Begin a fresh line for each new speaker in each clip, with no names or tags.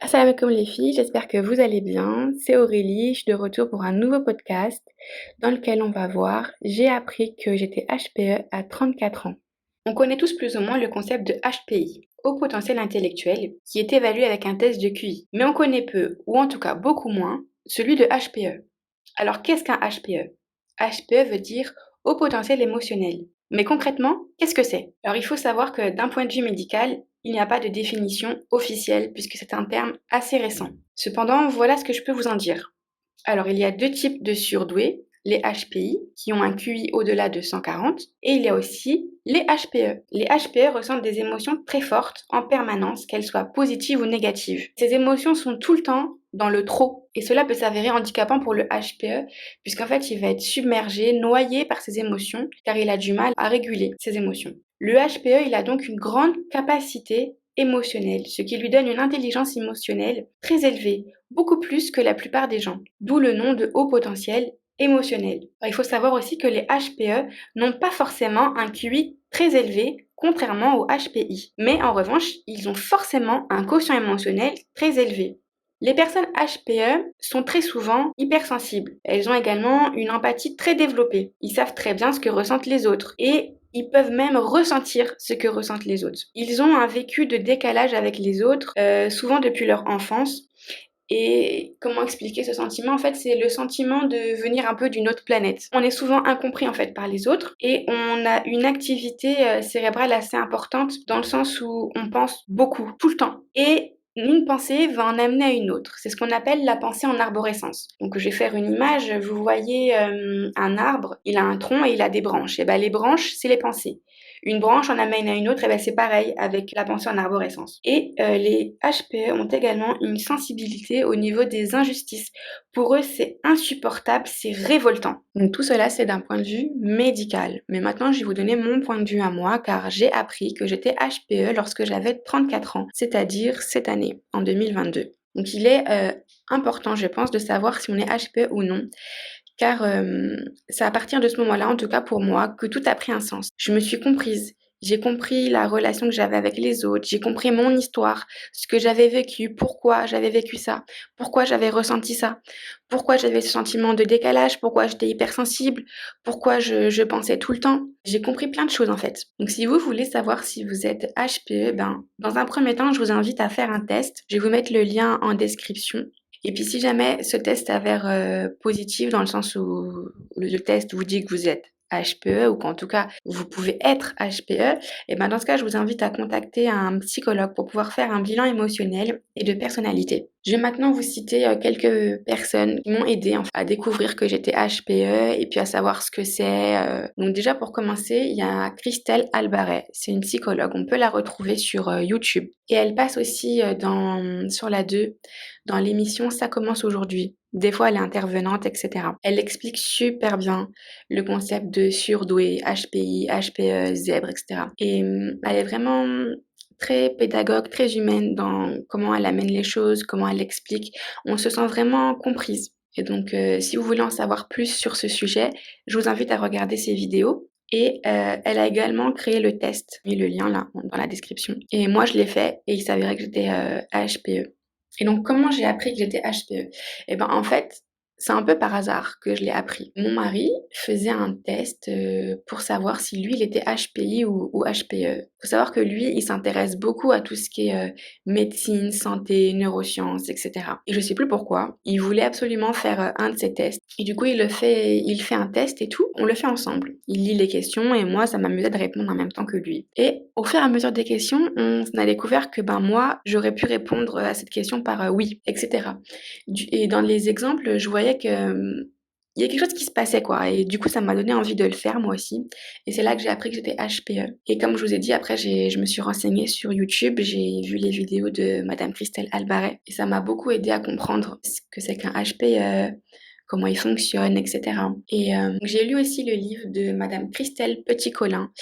Assalamu alaikum les filles, j'espère que vous allez bien. C'est Aurélie, je suis de retour pour un nouveau podcast dans lequel on va voir, j'ai appris que j'étais HPE à 34 ans. On connaît tous plus ou moins le concept de HPI, haut potentiel intellectuel, qui est évalué avec un test de QI. Mais on connaît peu, ou en tout cas beaucoup moins, celui de HPE. Alors qu'est-ce qu'un HPE? HPE veut dire haut potentiel émotionnel. Mais concrètement, qu'est-ce que c'est? Alors il faut savoir que d'un point de vue médical, il n'y a pas de définition officielle puisque c'est un terme assez récent. Cependant, voilà ce que je peux vous en dire. Alors il y a deux types de surdoués, les HPI qui ont un QI au-delà de 140 et il y a aussi les HPE. Les HPE ressentent des émotions très fortes en permanence, qu'elles soient positives ou négatives. Ces émotions sont tout le temps dans le trop et cela peut s'avérer handicapant pour le HPE puisqu'en fait il va être submergé, noyé par ses émotions car il a du mal à réguler ses émotions. Le HPE, il a donc une grande capacité émotionnelle, ce qui lui donne une intelligence émotionnelle très élevée, beaucoup plus que la plupart des gens, d'où le nom de haut potentiel émotionnel. Il faut savoir aussi que les HPE n'ont pas forcément un QI très élevé, contrairement aux HPI, mais en revanche, ils ont forcément un quotient émotionnel très élevé. Les personnes HPE sont très souvent hypersensibles. Elles ont également une empathie très développée. Ils savent très bien ce que ressentent les autres et ils peuvent même ressentir ce que ressentent les autres. Ils ont un vécu de décalage avec les autres, souvent depuis leur enfance. Et comment expliquer ce sentiment? En fait, c'est le sentiment de venir un peu d'une autre planète. On est souvent incompris en fait par les autres et on a une activité cérébrale assez importante dans le sens où on pense beaucoup, tout le temps. Et une pensée va en amener à une autre. C'est ce qu'on appelle la pensée en arborescence. Donc je vais faire une image, vous voyez un arbre, il a un tronc et il a des branches. Et ben les branches, c'est les pensées. Une branche en amène à une autre, et ben c'est pareil avec la pensée en arborescence. Et les HPE ont également une sensibilité au niveau des injustices. Pour eux, c'est insupportable, c'est révoltant. Donc tout cela, c'est d'un point de vue médical. Mais maintenant, je vais vous donner mon point de vue à moi, car j'ai appris que j'étais HPE lorsque j'avais 34 ans, c'est-à-dire cette année, en 2022. Donc il est important, je pense, de savoir si on est HPE ou non, car c'est à partir de ce moment-là, en tout cas pour moi, que tout a pris un sens. Je me suis comprise, j'ai compris la relation que j'avais avec les autres, j'ai compris mon histoire, ce que j'avais vécu, pourquoi j'avais vécu ça, pourquoi j'avais ressenti ça, pourquoi j'avais ce sentiment de décalage, pourquoi j'étais hypersensible, pourquoi je pensais tout le temps. J'ai compris plein de choses en fait. Donc si vous voulez savoir si vous êtes HPE, ben, dans un premier temps, je vous invite à faire un test. Je vais vous mettre le lien en description. Et puis si jamais ce test s'avère positif dans le sens où le test vous dit que vous êtes HPE ou qu'en tout cas vous pouvez être HPE, et ben dans ce cas je vous invite à contacter un psychologue pour pouvoir faire un bilan émotionnel et de personnalité. Je vais maintenant vous citer quelques personnes qui m'ont aidé à découvrir que j'étais HPE et puis à savoir ce que c'est. Donc déjà pour commencer, il y a Christelle Albaret, c'est une psychologue, on peut la retrouver sur YouTube. Et elle passe aussi sur la 2 dans l'émission Ça commence aujourd'hui. Des fois, elle est intervenante, etc. Elle explique super bien le concept de surdoué, HPI, HPE, zèbre, etc. Et elle est vraiment très pédagogue, très humaine dans comment elle amène les choses, comment elle explique. On se sent vraiment comprise. Et donc, si vous voulez en savoir plus sur ce sujet, je vous invite à regarder ses vidéos. Et elle a également créé le test, j'ai mis le lien là dans la description. Et moi, je l'ai fait et il s'avérait que j'étais HPE. Et donc, comment j'ai appris que j'étais HPE? Eh ben, en fait, c'est un peu par hasard que je l'ai appris. Mon mari faisait un test pour savoir si lui, il était HPI ou HPE. Faut savoir que lui, il s'intéresse beaucoup à tout ce qui est médecine, santé, neurosciences, etc. Et je sais plus pourquoi, il voulait absolument faire un de ces tests. Et du coup, il fait un test et tout, on le fait ensemble. Il lit les questions et moi, ça m'amusait de répondre en même temps que lui. Et au fur et à mesure des questions, on a découvert que ben moi, j'aurais pu répondre à cette question par oui, etc. Et dans les exemples, je voyais que il y a quelque chose qui se passait quoi et du coup ça m'a donné envie de le faire moi aussi et c'est là que j'ai appris que j'étais HPE et comme je vous ai dit après je me suis renseignée sur YouTube, j'ai vu les vidéos de madame Christelle Albaret et ça m'a beaucoup aidé à comprendre ce que c'est qu'un HPE, comment il fonctionne, etc. Et j'ai lu aussi le livre de madame Christelle Petit-Colin.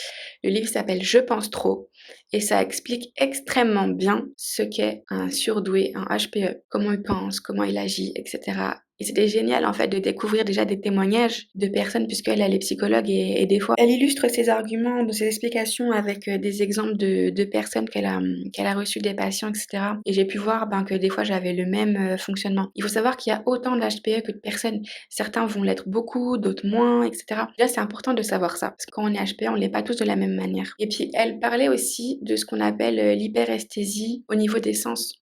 Le livre s'appelle Je pense trop et ça explique extrêmement bien ce qu'est un surdoué, un HPE, comment il pense, comment il agit, etc. Et c'était génial, en fait, de découvrir déjà des témoignages de personnes, puisqu'elle, elle est psychologue et des fois, elle illustre ses arguments, ses explications avec des exemples de personnes qu'elle a reçues, des patients, etc. Et j'ai pu voir que des fois, j'avais le même fonctionnement. Il faut savoir qu'il y a autant d'HPE que de personnes. Certains vont l'être beaucoup, d'autres moins, etc. Déjà, c'est important de savoir ça, parce que quand on est HPE, on ne l'est pas tous de la même manière. Et puis, elle parlait aussi de ce qu'on appelle l'hyperesthésie au niveau des sens.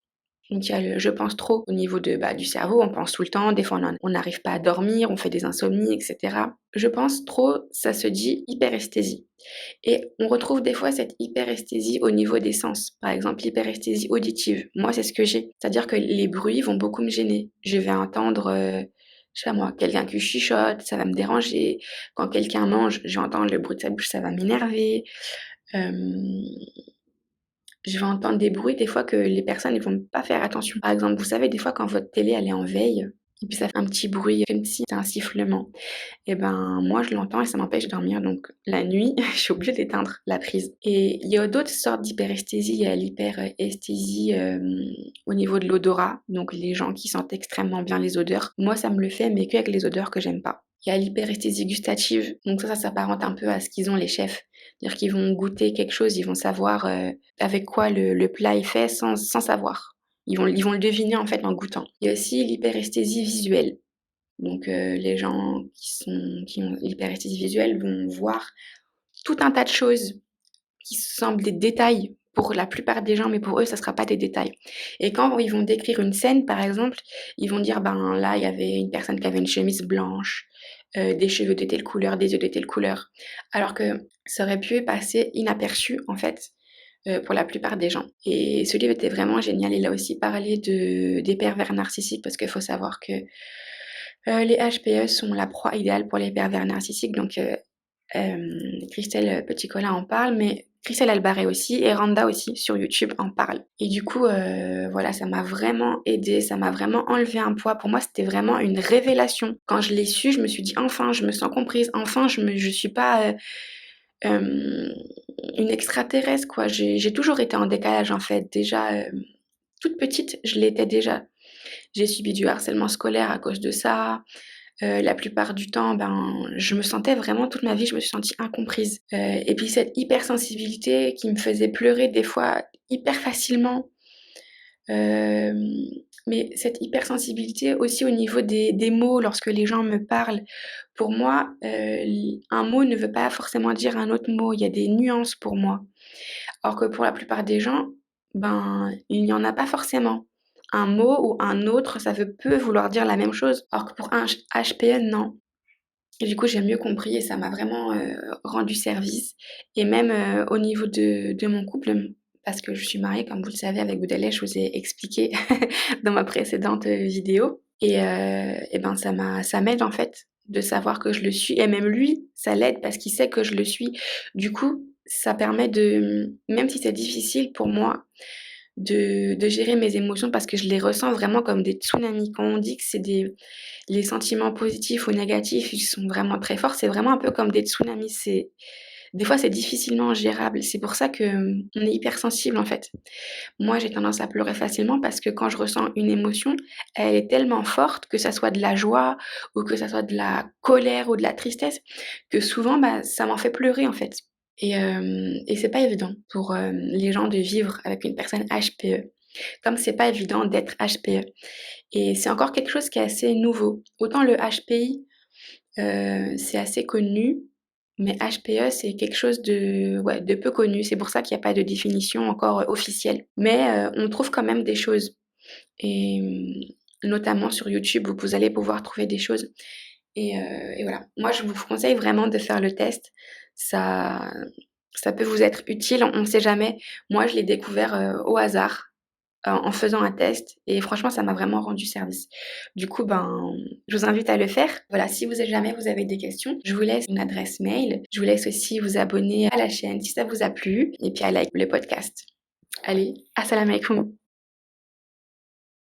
Donc il y a je pense trop au niveau du cerveau, on pense tout le temps, des fois on n'arrive pas à dormir, on fait des insomnies, etc. Je pense trop, ça se dit hyperesthésie. Et on retrouve des fois cette hyperesthésie au niveau des sens. Par exemple, l'hyperesthésie auditive. Moi, c'est ce que j'ai. C'est-à-dire que les bruits vont beaucoup me gêner. Je vais entendre, je sais pas moi, quelqu'un qui chuchote, ça va me déranger. Quand quelqu'un mange, je vais entendre le bruit de sa bouche, ça va m'énerver. Euh, je vais entendre des bruits des fois que les personnes ne vont pas faire attention. Par exemple, vous savez, des fois quand votre télé elle est en veille, et puis ça fait un petit bruit comme si c'était un sifflement. Et moi je l'entends et ça m'empêche de dormir. Donc la nuit, je suis obligée d'éteindre la prise. Et il y a d'autres sortes d'hyperesthésie. Il y a l'hyperesthésie au niveau de l'odorat. Donc les gens qui sentent extrêmement bien les odeurs. Moi ça me le fait, mais qu'avec les odeurs que j'aime pas. Il y a l'hyperesthésie gustative. Donc ça s'apparente un peu à ce qu'ils ont les chefs. C'est-à-dire qu'ils vont goûter quelque chose, ils vont savoir avec quoi le plat est fait sans savoir. Ils vont le deviner en fait en goûtant. Il y a aussi l'hyperesthésie visuelle. Donc les gens qui ont l'hyperesthésie visuelle vont voir tout un tas de choses qui semblent des détails pour la plupart des gens, mais pour eux, ça ne sera pas des détails. Et quand ils vont décrire une scène, par exemple, ils vont dire, là, il y avait une personne qui avait une chemise blanche, des cheveux de telle couleur, des yeux de telle couleur. Alors que ça aurait pu passer inaperçu, en fait, pour la plupart des gens. Et ce livre était vraiment génial. Il a aussi parlé des pervers narcissiques, parce qu'il faut savoir que les HPE sont la proie idéale pour les pervers narcissiques. Donc, Christelle Petit-Colin en parle, mais Christelle Albaret aussi et Randa aussi sur YouTube en parle. Et du coup, voilà, ça m'a vraiment aidée, ça m'a vraiment enlevé un poids. Pour moi, c'était vraiment une révélation. Quand je l'ai su, je me suis dit enfin, je me sens comprise, enfin, je suis pas une extraterrestre, quoi. J'ai toujours été en décalage, en fait. Déjà, toute petite, je l'étais déjà. J'ai subi du harcèlement scolaire à cause de ça. La plupart du temps, je me sentais vraiment toute ma vie, je me suis sentie incomprise. Et puis cette hypersensibilité qui me faisait pleurer des fois hyper facilement. Mais cette hypersensibilité aussi au niveau des mots lorsque les gens me parlent. Pour moi, un mot ne veut pas forcément dire un autre mot. Il y a des nuances pour moi. Alors que pour la plupart des gens, il n'y en a pas forcément. Un mot ou un autre, peut vouloir dire la même chose. Alors que pour un HPN, non. Et du coup, j'ai mieux compris et ça m'a vraiment rendu service. Et même au niveau de mon couple, parce que je suis mariée, comme vous le savez, avec Boudaleh, je vous ai expliqué dans ma précédente vidéo. Et ça m'aide en fait de savoir que je le suis. Et même lui, ça l'aide parce qu'il sait que je le suis. Du coup, ça permet même si c'est difficile pour moi, de gérer mes émotions parce que je les ressens vraiment comme des tsunamis. Quand on dit que les sentiments positifs ou négatifs, ils sont vraiment très forts, c'est vraiment un peu comme des tsunamis. Des fois, c'est difficilement gérable. C'est pour ça que on est hypersensible en fait. Moi, j'ai tendance à pleurer facilement parce que quand je ressens une émotion, elle est tellement forte, que ça soit de la joie ou que ça soit de la colère ou de la tristesse, que souvent, ça m'en fait pleurer en fait. Et c'est pas évident pour les gens de vivre avec une personne HPE, comme c'est pas évident d'être HPE. Et c'est encore quelque chose qui est assez nouveau. Autant le HPI, c'est assez connu, mais HPE, c'est quelque chose de peu connu. C'est pour ça qu'il n'y a pas de définition encore officielle. Mais on trouve quand même des choses. Et notamment sur YouTube, vous allez pouvoir trouver des choses. Et voilà. Moi, je vous conseille vraiment de faire le test. Ça, ça peut vous être utile, on ne sait jamais. Moi, je l'ai découvert au hasard en faisant un test et franchement, ça m'a vraiment rendu service. Du coup, je vous invite à le faire. Voilà, si jamais vous avez des questions, je vous laisse une adresse mail. Je vous laisse aussi vous abonner à la chaîne si ça vous a plu et puis à like le podcast. Allez, assalamu alaikum.